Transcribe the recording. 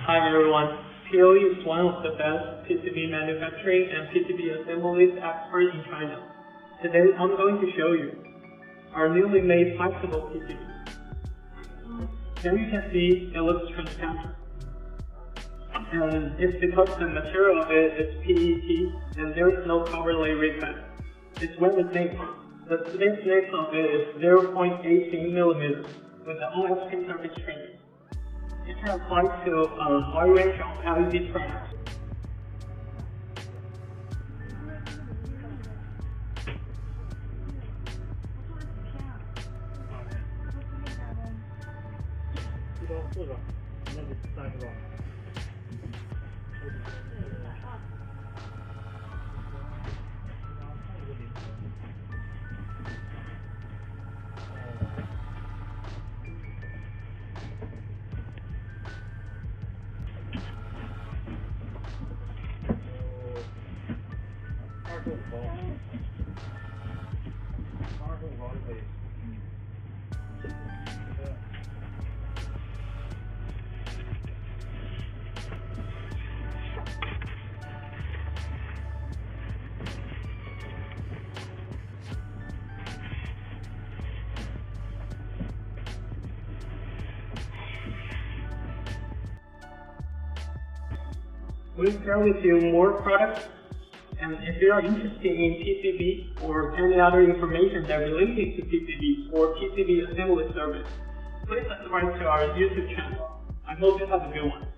Hi everyone. POE is one of the best PCB manufacturing and PCB assemblies experts in China. Today I'm going to show you our newly made flexible PCB. Here you can see it looks transparent. And it's because the material of it is PET and there is no cover layer effect. It's welded zinc. The thickness of it is 0.18 millimeters with the OSP surface trim. It can apply to a wide range of LED products. We'll share with you more products, and if you are interested in PCB or any other information that related to PCB or PCB assembly service, please subscribe to our YouTube channel. I hope you have a good one.